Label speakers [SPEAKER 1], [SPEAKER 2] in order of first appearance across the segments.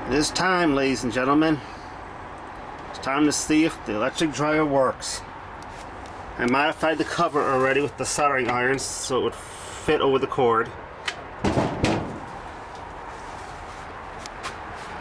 [SPEAKER 1] It is time, ladies and gentlemen. It's time to see if the electric dryer works. I modified the cover already with the soldering irons so it would fit over the cord.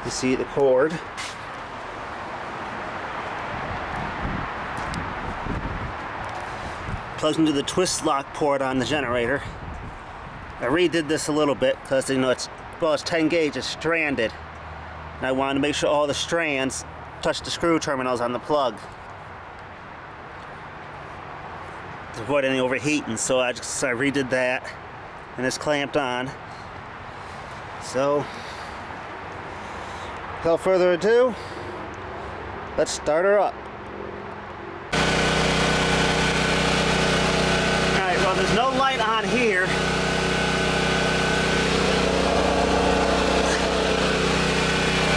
[SPEAKER 1] You see the cord. Plugs into the twist lock port on the generator. I redid this a little bit because it's 10 gauge, it's stranded. And I wanted to make sure all the strands touch the screw terminals on the plug to avoid any overheating. So I redid that, and it's clamped on. So without further ado, let's start her up. Alright, well, there's no light on here.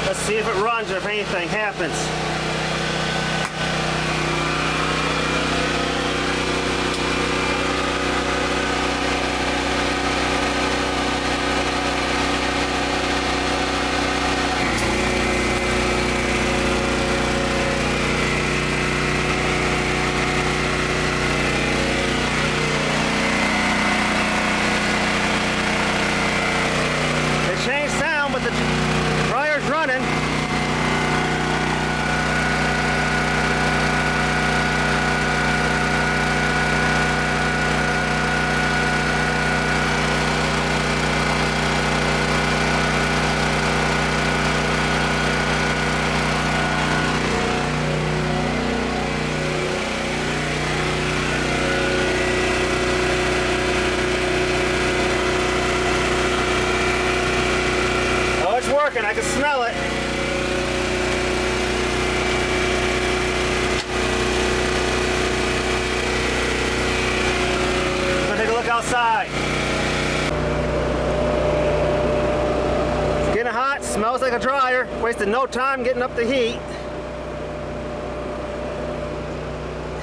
[SPEAKER 1] Let's see if it runs or if anything happens. It changed sound, but the dryer's running. Oh, it's working. I can smell it. Outside. It's getting hot, smells like a dryer, wasted no time getting up the heat.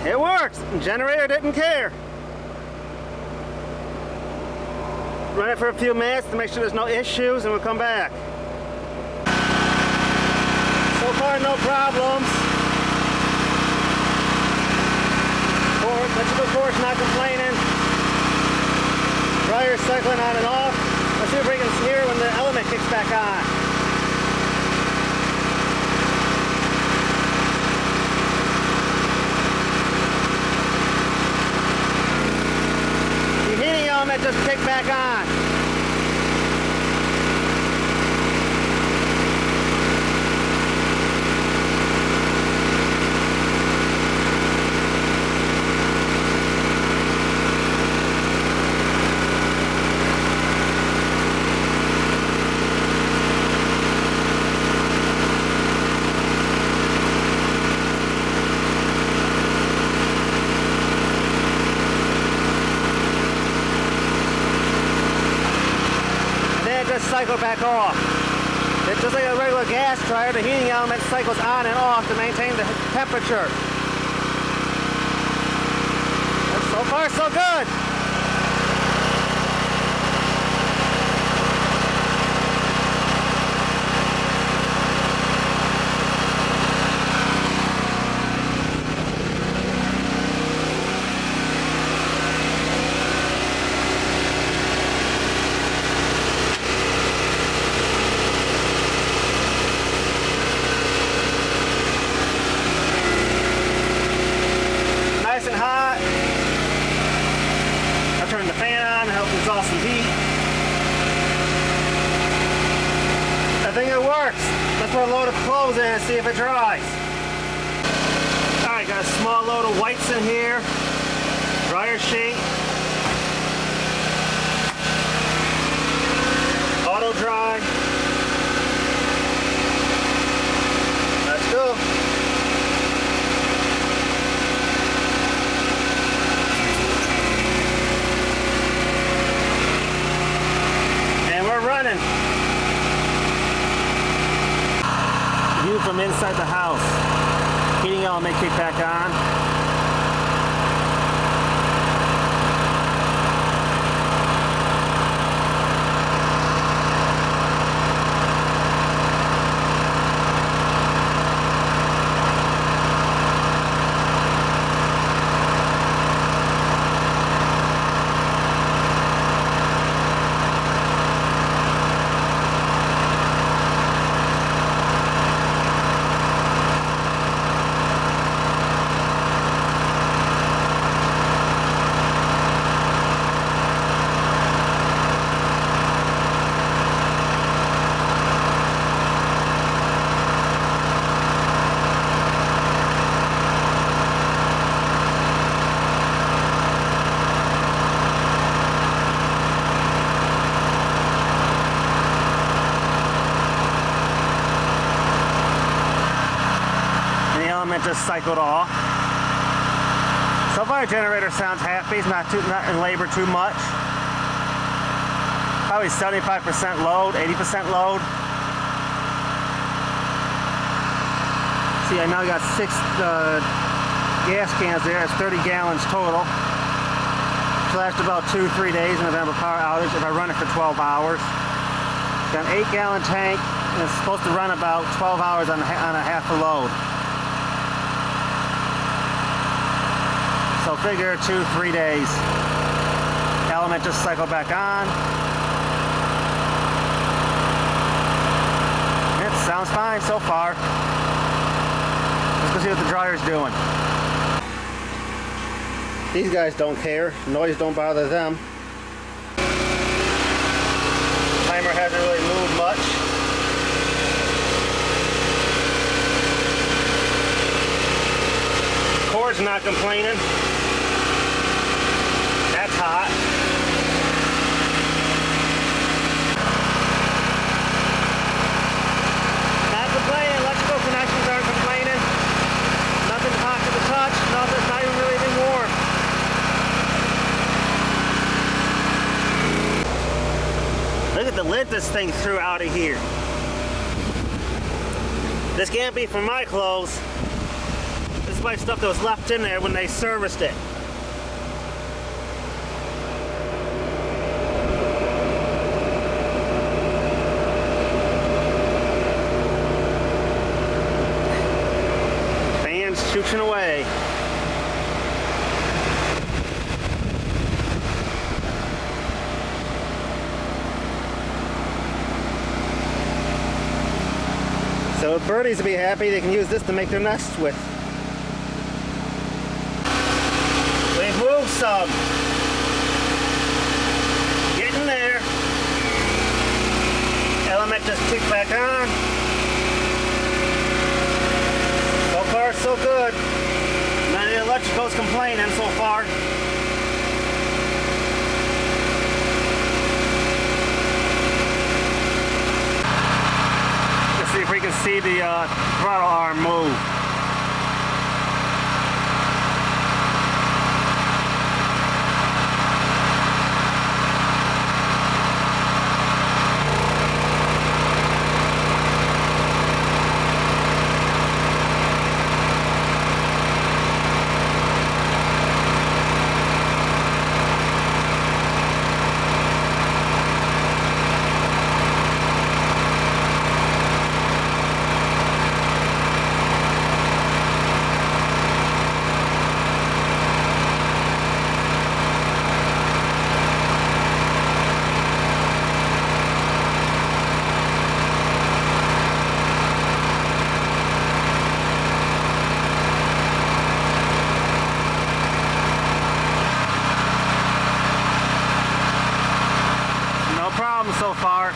[SPEAKER 1] It works. The generator didn't care. Run it for a few minutes to make sure there's no issues and we'll come back. So far, no problems. Electrical core's not complaining. Dryer cycling on and off. Let's see if we can hear when the element kicks back on. The heating element just kicked back on. Cycle back off. It's just like a regular gas dryer. The heating element cycles on and off to maintain the temperature. And so far, so good. Some heat. I think it works. Let's put a load of clothes in and see if it dries. Alright, got a small load of whites in here. Dryer sheet. Auto dry. Let's go. Running. View from inside the house. Heating element kick back on. element just cycled off. So far, the generator sounds happy. It's not in labor too much. Probably 75% load, 80% load. See, I now got 6 gas cans there. It's 30 gallons total. It'll last about 2-3 days in November power outage if I run it for 12 hours. It's got an 8-gallon tank, and it's supposed to run about 12 hours on a half a load. So figure 2-3 days. Element just cycle back on. It sounds fine so far. Let's go see what the dryer's doing. These guys don't care. Noise don't bother them. Timer hasn't really moved much. Cord's not complaining. That's hot. Not complaining. Electrical connections aren't complaining. Nothing hot to the touch. Nothing's not even really even warm. Look at the lint this thing threw out of here. This can't be from my clothes. This is my stuff that was left in there when they serviced it. Fans chooching away. So birdies will be happy. They can use this to make their nests with. We've moved some. Getting there. Element just kicked back on. So far, so good. None of the electrical's complaining so far. Let's see if we can see the throttle arm move. So far.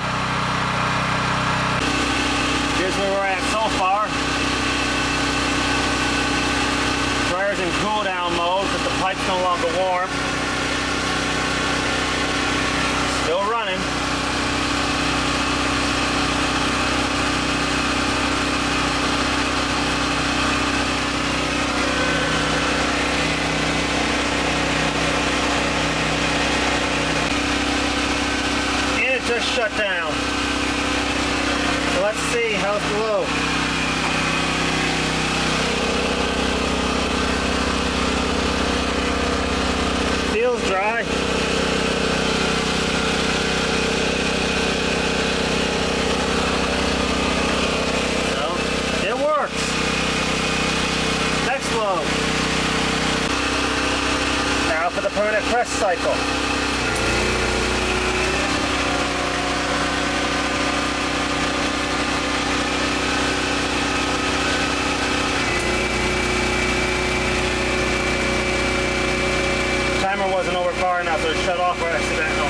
[SPEAKER 1] Here's where we're at so far. Dryer's in cool down mode because the pipe's no longer warm. Still running. Just shut down. So let's see how's below. Feels dry. So it works. Next load. Now for the permanent press cycle. Wasn't over far enough, so it shut off or accidental.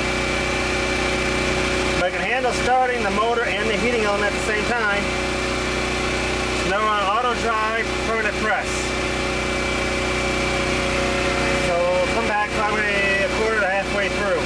[SPEAKER 1] But I can handle starting the motor and the heating element at the same time. Now we're on auto drive, permanent press. So we'll come back probably a quarter to halfway through.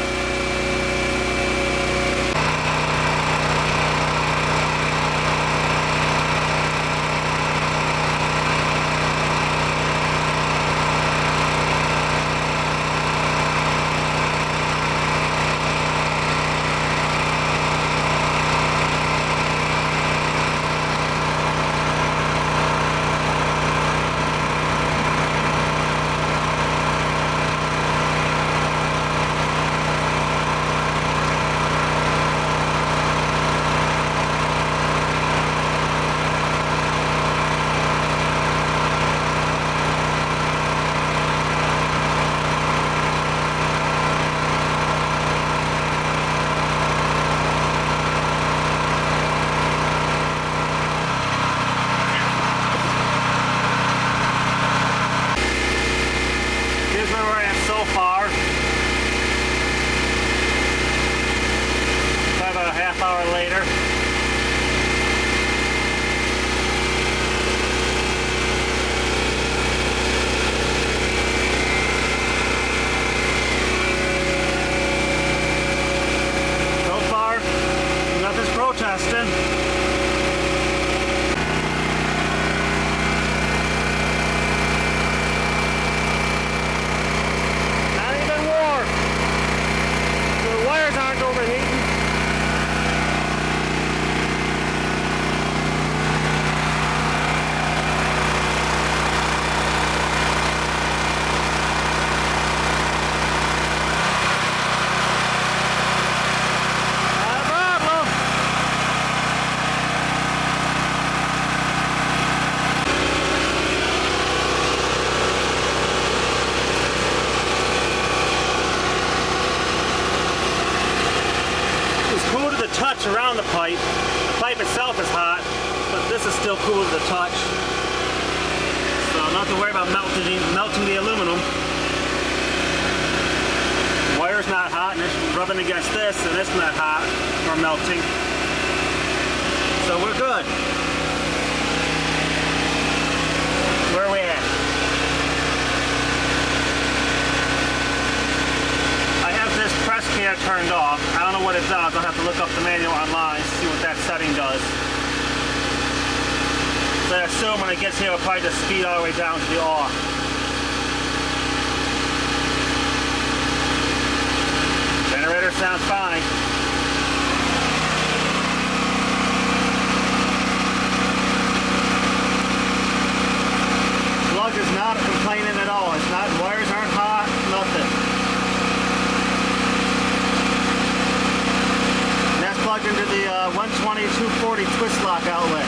[SPEAKER 1] still cool to the touch. So not to worry about melting the aluminum. The wire's not hot and it's rubbing against this and it's not hot or melting. So we're good. Where are we at? I have this press gear turned off. I don't know what it does. I'll have to look up the manual online to see what that setting does. So I assume when it gets here, it'll probably just speed all the way down to the off. Generator sounds fine. Plug is not complaining at all. It's not, wires aren't hot, nothing. And that's plugged into the 120-240 twist lock outlet.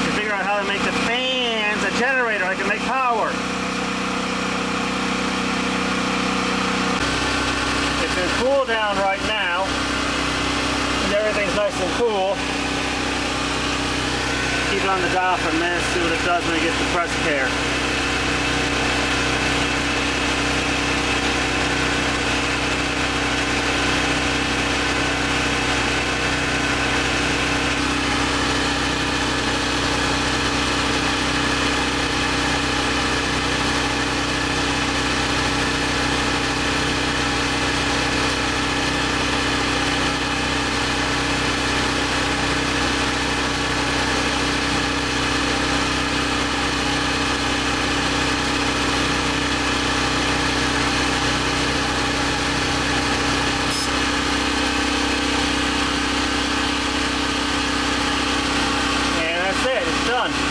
[SPEAKER 1] To figure out how to make the fans a generator, I can make power. It's in cool down right now, and everything's nice and cool. Keep it on the dial for a minute, see what it does when it gets to press care.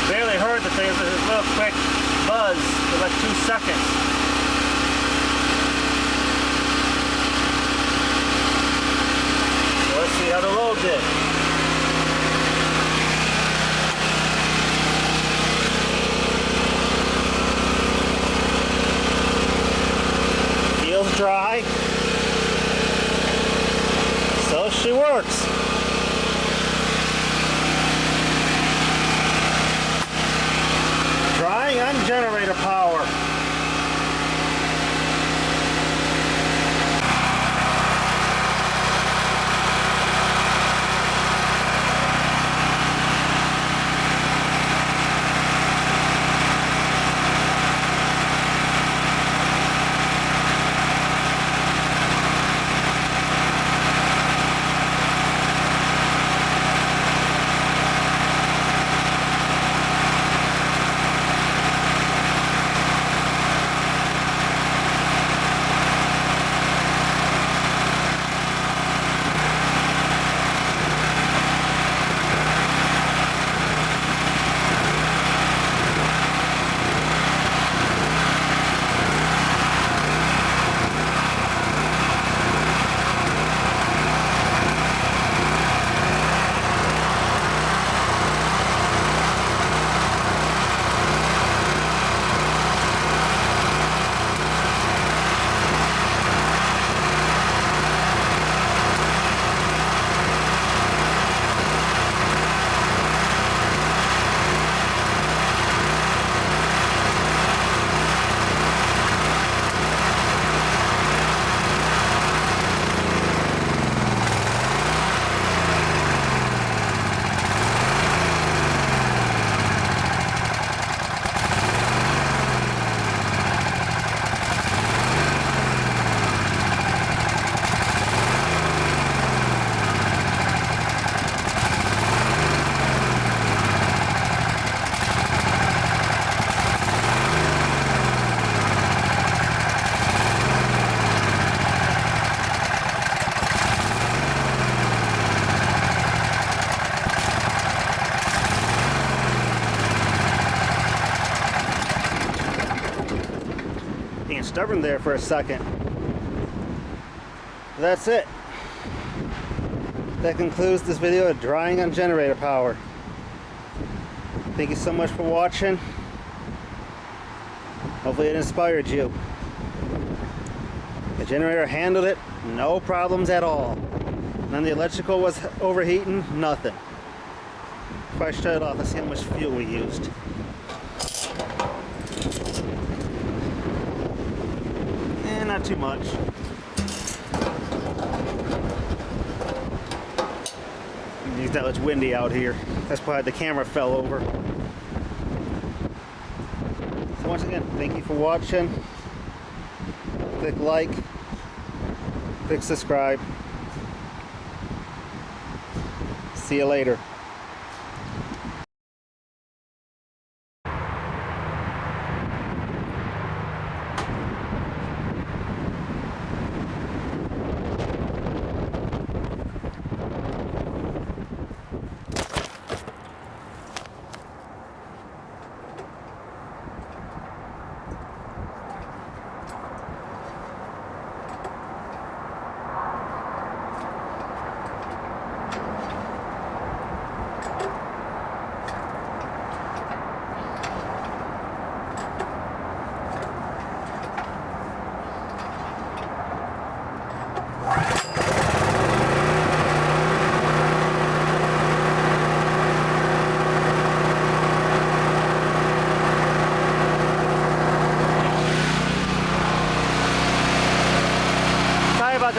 [SPEAKER 1] Barely heard the thing, it was a little quick buzz for like 2 seconds. So let's see how the load did. Feels dry. So she works. Drying on generator power. Stubborn there for a second. That's it. That concludes this video of drying on generator power. Thank you so much for watching. Hopefully it inspired you. The generator handled it, no problems at all. None of the electrical was overheating, nothing. If I shut it off, let's see how much fuel we used. Not too much. It's windy out here. That's why the camera fell over. So once again, thank you for watching. Click like, click subscribe. See you later.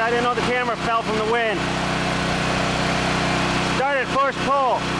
[SPEAKER 1] I didn't know the camera fell from the wind. Started first pull.